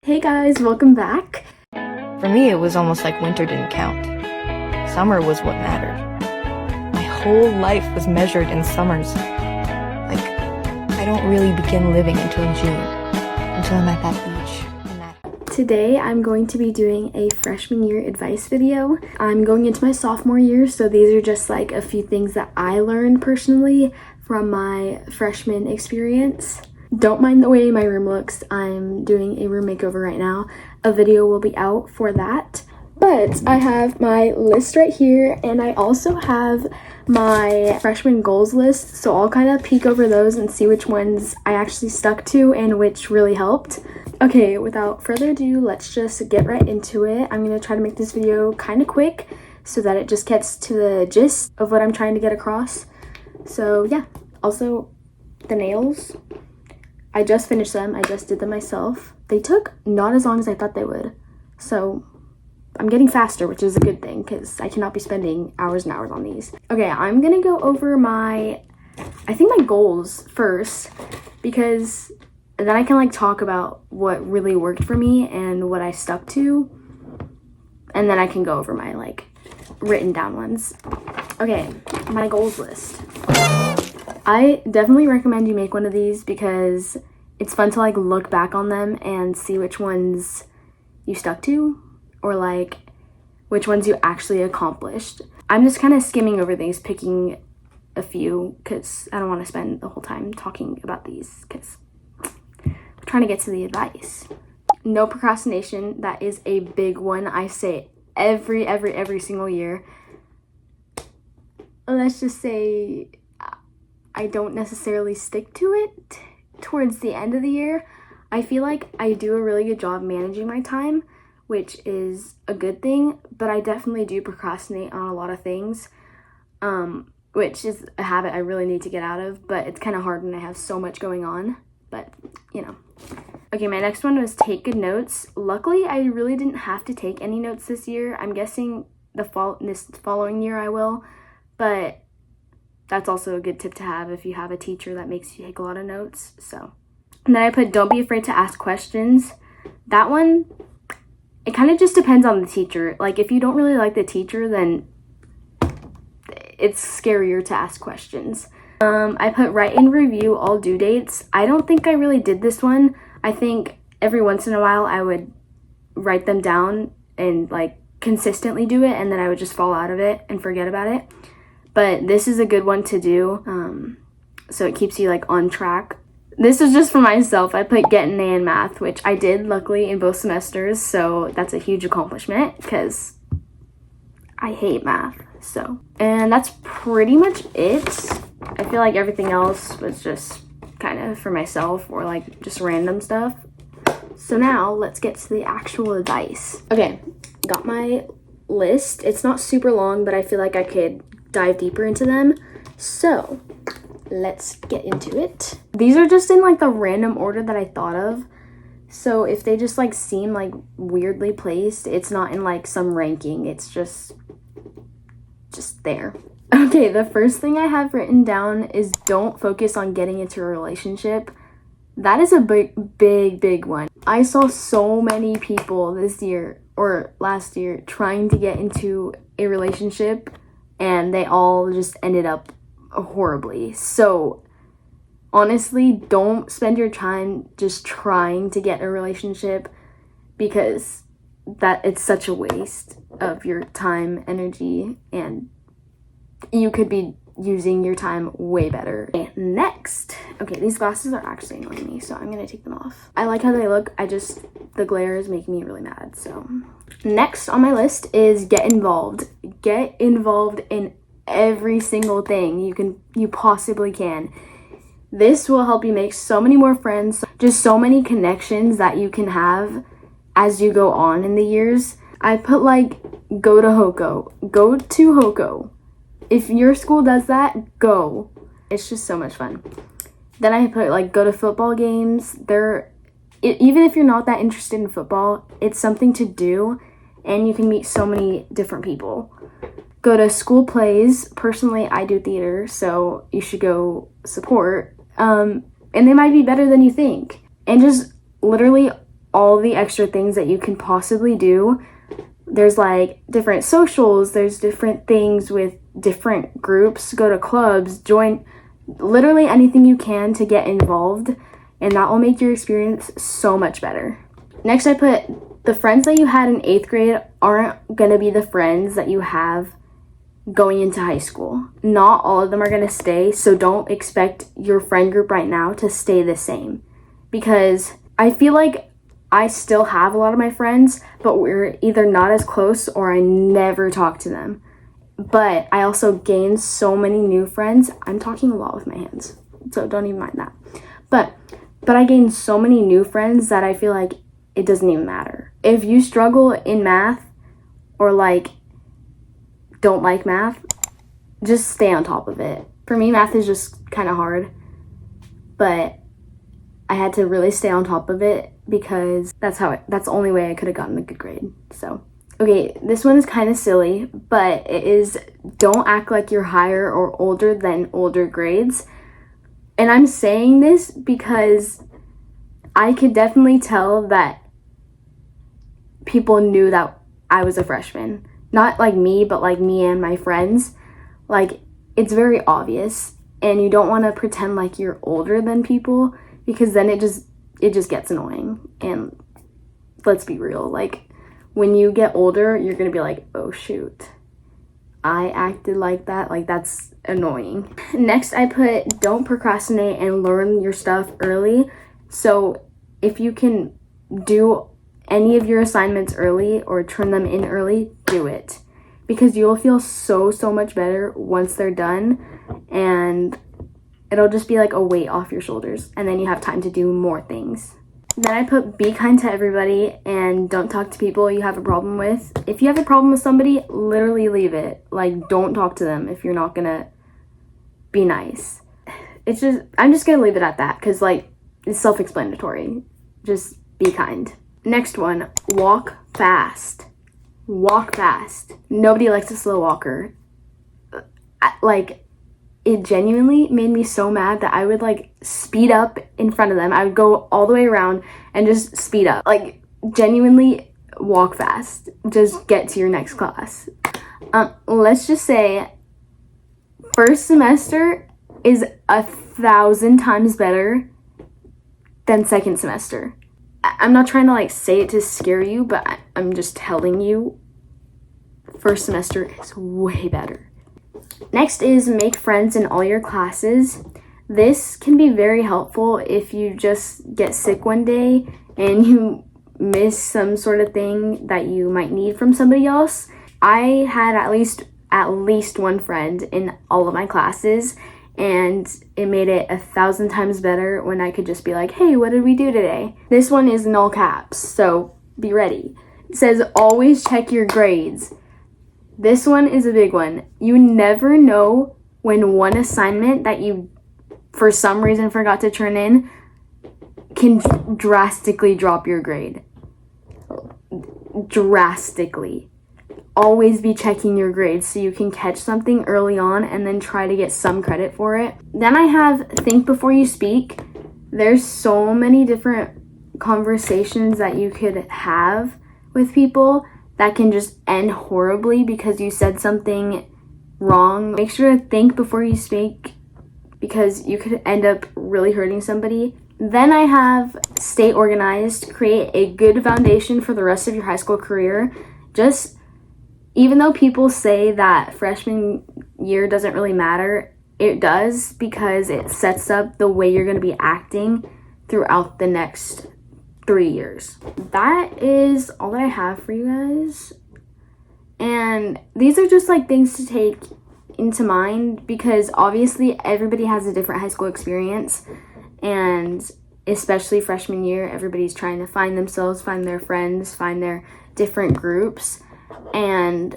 Hey guys, welcome back. For me, it was almost like winter didn't count. Summer was what mattered. My whole life was measured in summers. Like, I don't really begin living until June, until I'm at that beach. Today, I'm going to be doing a freshman year advice video. I'm going into my sophomore year, so these are just like a few things that I learned personally from my freshman experience. Don't mind the way my room looks. I'm doing a room makeover right now. A video will be out for that. But I have my list right here, and I also have my freshman goals list, so I'll kind of peek over those and see which ones I actually stuck to and which really helped. Okay, without further ado, let's just get right into it. I'm going to try to make this video kind of quick so that it just gets to the gist of what I'm trying to get across. So yeah, also the nails. I just finished them. I just did them myself. They took not as long as I thought they would. So I'm getting faster, which is a good thing because I cannot be spending hours and hours on these. Okay, I'm going to go over my goals first, because then I can like talk about what really worked for me and what I stuck to. And then I can go over my like written down ones. Okay, my goals list. I definitely recommend you make one of these because it's fun to like look back on them and see which ones you stuck to or like which ones you actually accomplished. I'm just kind of skimming over these, picking a few because I don't want to spend the whole time talking about these because we're trying to get to the advice. No procrastination. That is a big one. I say every single year. Let's just say I don't necessarily stick to it towards the end of the year. I feel like I do a really good job managing my time, which is a good thing, but I definitely do procrastinate on a lot of things, which is a habit I really need to get out of, but it's kind of hard when I have so much going on, but you know. Okay, my next one was take good notes. Luckily, I really didn't have to take any notes this year. I'm guessing this following year I will, but that's also a good tip to have if you have a teacher that makes you take a lot of notes. So, and then I put don't be afraid to ask questions. That one, it kind of just depends on the teacher. Like if you don't really like the teacher, then it's scarier to ask questions. I put write and review all due dates. I don't think I really did this one. I think every once in a while I would write them down and like consistently do it, and then I would just fall out of it and forget about it. But this is a good one to do, so it keeps you like on track. This is just for myself. I put get an A in math, which I did luckily in both semesters, so that's a huge accomplishment because I hate math. So, and that's pretty much it. I feel like everything else was just kind of for myself or like just random stuff. So now let's get to the actual advice. Okay, got my list. It's not super long, but I feel like I could dive deeper into them. So let's get into it. These are just in like the random order that I thought of. So if they just like seem like weirdly placed, it's not in like some ranking. It's just there. Okay, the first thing I have written down is don't focus on getting into a relationship. That is a big one. I saw so many people this year or last year trying to get into a relationship, and they all just ended up horribly. So honestly, don't spend your time just trying to get a relationship because it's such a waste of your time, energy, and you could be using your time way better. Okay, next. Okay, these glasses are actually annoying me, so I'm gonna take them off. I like how they look. The glare is making me really mad. So next on my list is get involved. Get involved in every single thing you possibly can. This will help you make so many more friends, just so many connections that you can have as you go on in the years. I put like go to Hoko. If your school does that, go. It's just so much fun. Then I put like go to football games. Even if you're not that interested in football, it's something to do and you can meet so many different people. Go to school plays. Personally, I do theater, so you should go support. And they might be better than you think. And just literally all the extra things that you can possibly do. There's like different socials, there's different things with different groups, go to clubs, join literally anything you can to get involved, and that will make your experience so much better. Next, I put the friends that you had in 8th grade aren't gonna be the friends that you have going into high school. Not all of them are gonna stay, so don't expect your friend group right now to stay the same, because I feel like I still have a lot of my friends, but we're either not as close or I never talk to them. But I also gained so many new friends. I'm talking a lot with my hands, so don't even mind that. But I gained so many new friends that I feel like it doesn't even matter. If you struggle in math or like don't like math, just stay on top of it. For me, math is just kind of hard, but I had to really stay on top of it because that's the only way I could have gotten a good grade. So, okay, this one is kind of silly, but it is, don't act like you're higher or older than older grades. And I'm saying this because I could definitely tell that people knew that I was a freshman. Not like me, but like me and my friends. Like, it's very obvious, and you don't want to pretend like you're older than people, because then it just gets annoying. And let's be real, like, when you get older, you're gonna be like, oh shoot, I acted like that. Like, that's annoying. Next, I put don't procrastinate and learn your stuff early. So if you can do any of your assignments early or turn them in early, do it, because you'll feel so much better once they're done, and it'll just be like a weight off your shoulders, and then you have time to do more things. Then I put be kind to everybody and don't talk to people you have a problem with. If you have a problem with somebody, literally leave it. Like, don't talk to them if you're not gonna be nice. I'm just gonna leave it at that, because like, it's self-explanatory. Just be kind. Next one, walk fast. Walk fast. Nobody likes a slow walker. It genuinely made me so mad that I would like speed up in front of them. I would go all the way around and just speed up. Like, genuinely walk fast. Just get to your next class. Let's just say first semester is 1,000 times better than second semester. I'm not trying to like say it to scare you, but I'm just telling you, first semester is way better. Next is make friends in all your classes. This can be very helpful if you just get sick one day and you miss some sort of thing that you might need from somebody else. I had at least one friend in all of my classes, and it made it 1,000 times better when I could just be like, hey, what did we do today? This one is in all caps, so be ready. It says always check your grades. This one is a big one. You never know when one assignment that you for some reason forgot to turn in can drastically drop your grade. Drastically. Always be checking your grades so you can catch something early on and then try to get some credit for it. Then I have think before you speak. There's so many different conversations that you could have with people that can just end horribly because you said something wrong. Make sure to think before you speak, because you could end up really hurting somebody. Then I have stay organized, create a good foundation for the rest of your high school career. Just, even though people say that freshman year doesn't really matter, it does, because it sets up the way you're going to be acting throughout the next 3 years. That is all that I have for you guys. And these are just like things to take into mind, because obviously everybody has a different high school experience, and especially freshman year, everybody's trying to find themselves, find their friends, find their different groups, and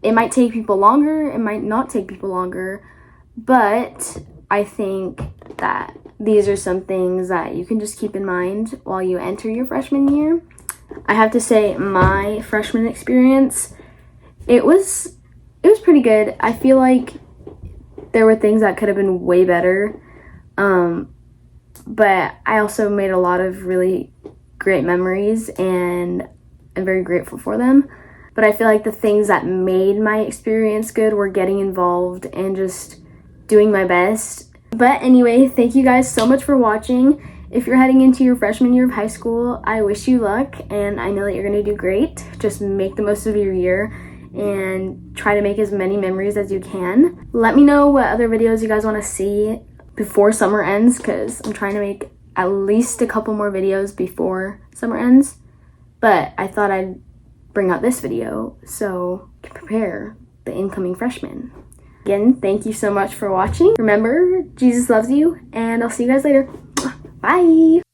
it might take people longer, it might not take people longer, but I think that these are some things that you can just keep in mind while you enter your freshman year. I have to say, my freshman experience, it was pretty good. I feel like there were things that could have been way better, but I also made a lot of really great memories and I'm very grateful for them. But I feel like the things that made my experience good were getting involved and just doing my best. But anyway, thank you guys so much for watching. If you're heading into your freshman year of high school, I wish you luck, and I know that you're gonna do great. Just make the most of your year and try to make as many memories as you can. Let me know what other videos you guys wanna see before summer ends, because I'm trying to make at least a couple more videos before summer ends. But I thought I'd bring out this video so to prepare the incoming freshmen. Again, thank you so much for watching. Remember, Jesus loves you, and I'll see you guys later. Bye!